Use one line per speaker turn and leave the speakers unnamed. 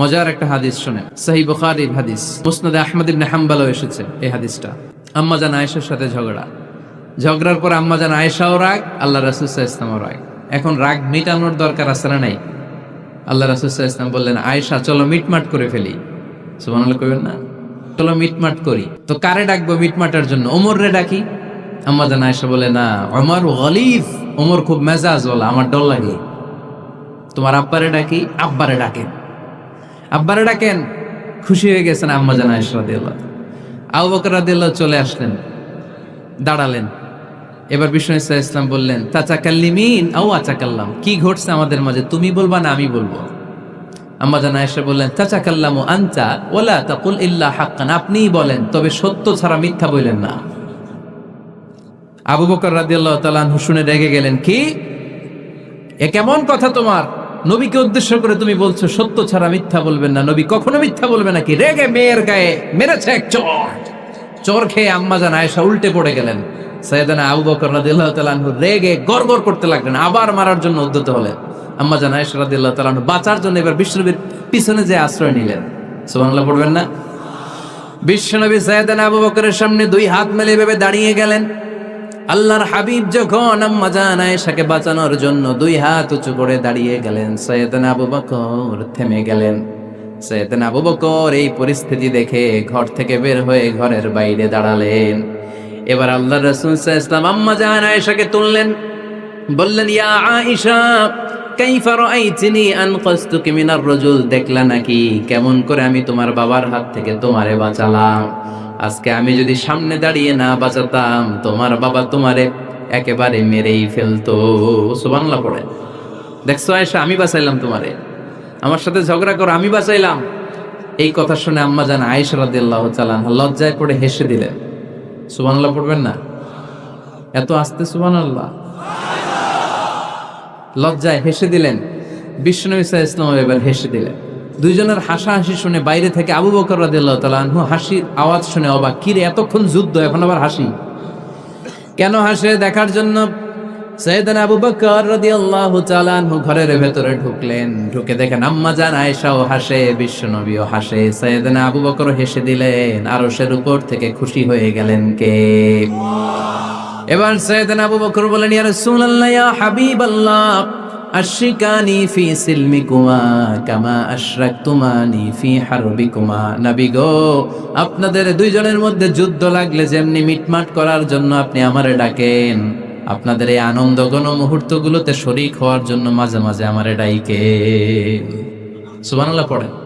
মজার একটা হাদিস শুনেন, সহিহ বুখারীর হাদিস, মুসনাদে আহমদ ইবনে হাম্বলও এসেছে এই হাদিসটা। আম্মা জান আয়েশার সাথে ঝগড়ার পর আম্মা জান আয়েশাও রাগ, আল্লাহ রাসূল সাল্লাল্লাহু আলাইহি ওয়াসাল্লামও রাগ। এখন রাগ মিটানোর দরকার আছে না নাই? আল্লাহ রাসূল সাল্লাল্লাহু আলাইহি ওয়াসাল্লাম বললেন, আয়েশা চলো মিটমাট করে ফেলি। সুবহানাল্লাহ কইবেন না? চলো মিটমাট করি। তো কারে ডাকবো মিটমাটার জন্য? ওমর রে ডাকি। আম্মা জান আয়েশা বলে, না, ওমর গলিজ, ওমর খুব মেজাজ ওয়ালা, আমার ডর লাগে। তোমার আব্বারে ডাকি। আব্বারে ডাকেন। আব্বারে ডাকেন। খুশি হয়ে গেছেন আম্মা জান আয়েশা রাদিয়াল্লাহু। আবু বকর রাদিয়াল্লাহু চলে আসলেন, দাঁড়ালেন। এবার বিষ্ণু সাল্লাল্লাহু আলাইহি ওয়াসাল্লাম বললেন, তাতাকাল্লিমিন আও আতাকাল্লাম, কি ঘটছে আমাদের মাঝে, তুমি বলবা না আমি বলবো? আম্মা জান আয়েশা বললেন, তাতাকাল্লামু আনতা ওয়ালা তাকুল ইল্লা হাক্কান, আপনিই বলেন তবে সত্য ছাড়া মিথ্যা বলেন না। আবু বকর রাদিয়াল্লাহু তাআলা আনহু শুনে রেগে গেলেন, কি এ কেমন কথা তোমার? নবীকে উদ্দেশ্য করে তুমি বলছো সত্য ছাড়া মিথ্যা বলবেন না, নবী কখনো মিথ্যা বলবে নাকি? রেগে মেয়ের গায়ে মেরেছে এক চর খেয়ে আম্মা জান আয়েশা উল্টে পড়ে গেলেন। সাইয়েদনা আবু বকর রাদিয়াল্লাহু তাআলা আনহু রেগে গড়গড় করতে লাগলেন, আবার মারার জন্য উদ্যত হলেন। আম্মা জান আয়েশা রাদিয়াল্লাহু তাআলা আনহু বাঁচার জন্য এবার বিশ্বনবীর পিছনে যে আশ্রয় নিলেন। সুবহানাল্লাহ পড়বেন না? বিশ্বনবী সাইয়েদনা আবু বকরের সামনে দুই হাত মেলে ভেবে দাঁড়িয়ে গেলেন। আল্লাহর হাবিব যখন আম্মা জান আয়েশাকে বাঁচানোর জন্য দুই হাত উঁচু করে দাঁড়িয়ে গেলেন, সাইয়েদনা আবু বকর থেমে গেলেন। সাইয়েদনা আবু বকর এই পরিস্থিতি দেখে ঘর থেকে বের হয়ে ঘরের বাইরে দাঁড়ালেন। এবার আল্লাহর রাসূল সাল্লাল্লাহু আলাইহি ওয়াসাল্লাম আম্মা জান আয়েশাকে তুললেন, বললেন, ইয়া আয়েশা কাইফা রাআইতিনি আনকাসতুকি মিনার রাজুল, দেখলা নাকি কেমন করে আমি তোমার বাবার হাত থেকে তোমারে বাঁচালাম? আজকে আমি যদি সামনে দাঁড়িয়ে না বাঁচাতাম, তোমার বাবা তোমারে একেবারে মেরেই ফেলতো। সুবহানাল্লাহ পড়ে। দেখছো আয়েশা, আমি বাঁচাইলাম তোমারে, আমার সাথে ঝগড়া করো, আমি বাঁচাইলাম। এই কথা শুনে আম্মা জান আয়েশা রাদিয়াল্লাহু তাআলা আনহা লজ্জায় পড়ে হেসে দিলেন। সুবহানাল্লাহ পড়বেন না? এত আস্তে সুবহানাল্লাহ। লজ্জায় হেসে দিলেন। বিশ্বনবী সাল্লাল্লাহু আলাইহি ওয়াসাল্লাম এবার হেসে দিলেন। দুইজনের হাসাহাসি শুনে বাইরে থেকে আবু বকর রাদিয়াল্লাহু তাআলা আনহু হাসির আওয়াজ শুনে অবাক, কি রে এতক্ষণ যুদ্ধ, এখন আবার হাসি কেন? হাসে দেখার জন্য সাইয়েদনা আবু বকর রাদিয়াল্লাহু তাআলা আনহু ঘরের ভেতরে ঢুকলেন। ঢুকে দেখেন আম্মা জান আয়েশাও হাসে, বিশ্বনবীও হাসে, সাইয়েদনা আবু বকরও হেসে দিলেন। আরশের উপর থেকে খুশি হয়ে গেলেন কে? এবার সাইয়েদনা আবু বকর বলেন, ইয়া রাসূলুল্লাহ, ইয়া হাবিবাল্লাহ, আশরিকানি ফি সিলমিকুমা কামা আশরাকতুমানি ফি হারবিকুমা। নবী গো, আপনাদের দুইজনের মধ্যে যুদ্ধ লাগলে যেমনি মিটমাট করার জন্য আপনি আমারে ডাকেন, আপনাদের এই আনন্দঘন মুহূর্তগুলোতে শরীক হওয়ার জন্য মাঝে মাঝে আমারে ডাকেন। সুবহানাল্লাহ পড়েন।